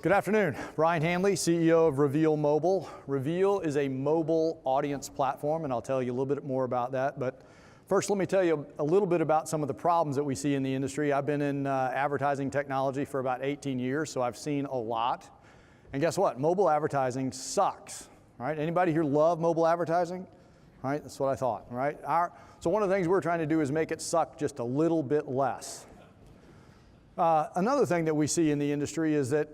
Good afternoon. Brian Hanley, CEO of Reveal Mobile. Reveal is a mobile audience platform, and I'll tell you a little bit more about that. But first, let me tell you a little bit about some of the problems that we see in the industry. I've been in advertising technology for about 18 years, so I've seen a lot. And guess what? Mobile advertising sucks, right? Anybody here love mobile advertising? Right? That's what I thought, right? So one of the things we're trying to do is make it suck just a little bit less. Another thing that we see in the industry is that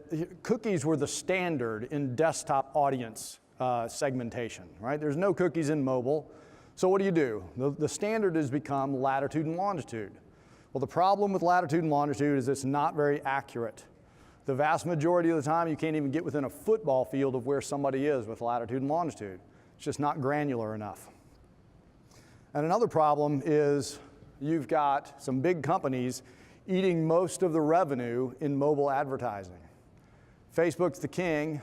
cookies were the standard in desktop audience segmentation, right? There's no cookies in mobile. So what do? The standard has become latitude and longitude. Well, the problem with latitude and longitude is it's not very accurate. The vast majority of the time, you can't even get within a football field of where somebody is with latitude and longitude. It's just not granular enough. And another problem is you've got some big companies eating most of the revenue in mobile advertising. Facebook's the king,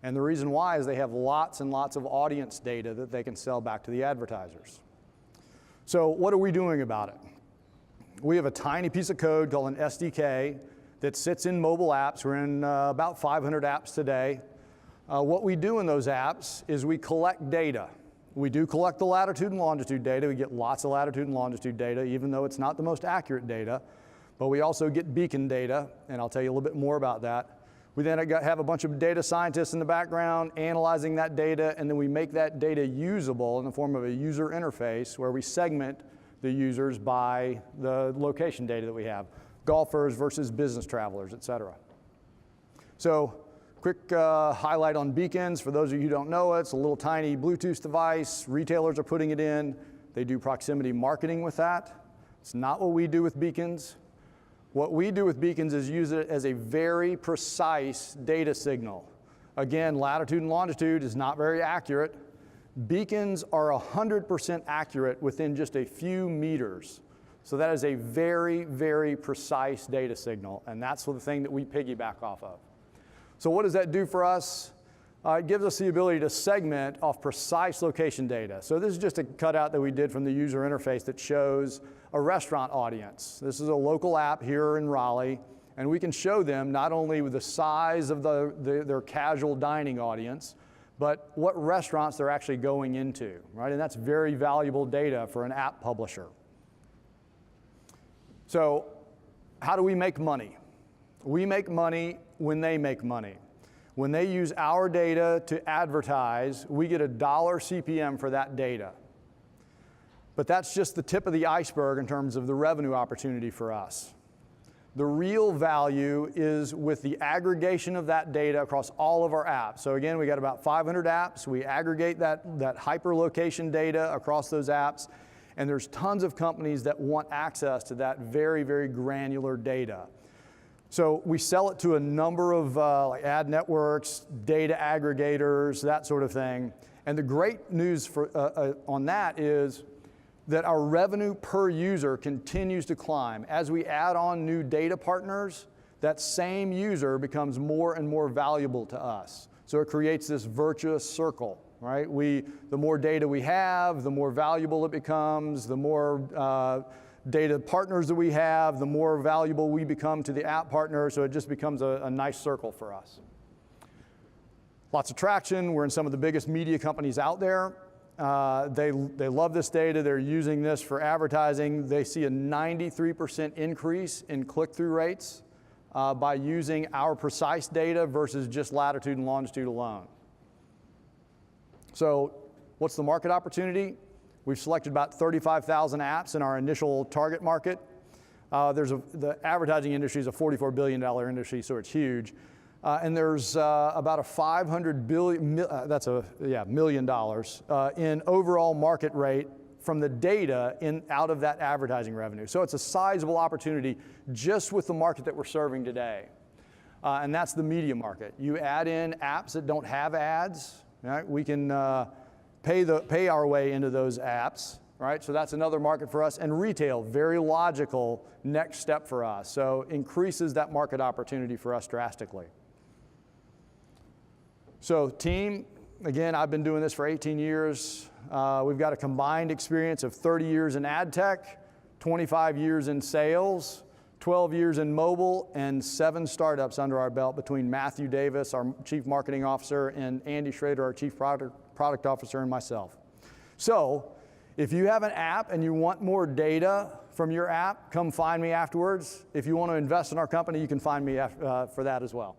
and the reason why is they have lots and lots of audience data that they can sell back to the advertisers. So what are we doing about it? We have a tiny piece of code called an SDK that sits in mobile apps. We're in about 500 apps today. What we do in those apps is we collect data. We do collect the latitude and longitude data. We get lots of latitude and longitude data, even though it's not the most accurate data. But we also get beacon data, and I'll tell you a little bit more about that. We then have a bunch of data scientists in the background analyzing that data, and then we make that data usable in the form of a user interface where we segment the users by the location data that we have, golfers versus business travelers, et cetera. So quick highlight on beacons. For those of you who don't know it, it's a little tiny Bluetooth device. Retailers are putting it in. They do proximity marketing with that. It's not what we do with beacons. What we do with beacons is use it as a very precise data signal. Again, latitude and longitude is not very accurate. Beacons are 100% accurate within just a few meters. So that is a very, very precise data signal, and that's the thing that we piggyback off of. So what does that do for us? It gives us the ability to segment off precise location data. So this is just a cutout that we did from the user interface that shows a restaurant audience. This is a local app here in Raleigh, and we can show them not only the size of their casual dining audience, but what restaurants they're actually going into, right? And that's very valuable data for an app publisher. So how do we make money? We make money when they make money. When they use our data to advertise, we get $1 CPM for that data. But that's just the tip of the iceberg in terms of the revenue opportunity for us. The real value is with the aggregation of that data across all of our apps. So again, we got about 500 apps. We aggregate that hyperlocation data across those apps, and there's tons of companies that want access to that very, very granular data. So we sell it to a number of like ad networks, data aggregators, that sort of thing. And the great news on that is that our revenue per user continues to climb. As we add on new data partners, that same user becomes more and more valuable to us. So it creates this virtuous circle, right? The more data we have, the more valuable it becomes, the more data partners that we have, the more valuable we become to the app partner, so it just becomes a nice circle for us. Lots of traction. We're in some of the biggest media companies out there. They love this data. They're using this for advertising. They see a 93% increase in click-through rates by using our precise data versus just latitude and longitude alone. So what's the market opportunity? We've selected about 35,000 apps in our initial target market. The advertising industry is a $44 billion industry, so it's huge. And there's about a $500 million in overall market rate from the data out of that advertising revenue. So it's a sizable opportunity just with the market that we're serving today. And that's the media market. You add in apps that don't have ads, right? We can pay our way into those apps, right? So that's another market for us. And retail, very logical next step for us. So increases that market opportunity for us drastically. So team, again, I've been doing this for 18 years. We've got a combined experience of 30 years in ad tech, 25 years in sales, 12 years in mobile and 7 startups under our belt between Matthew Davis, our Chief Marketing Officer, and Andy Schrader, our Chief Product Officer, and myself. So if you have an app and you want more data from your app, come find me afterwards. If you want to invest in our company, you can find me for that as well.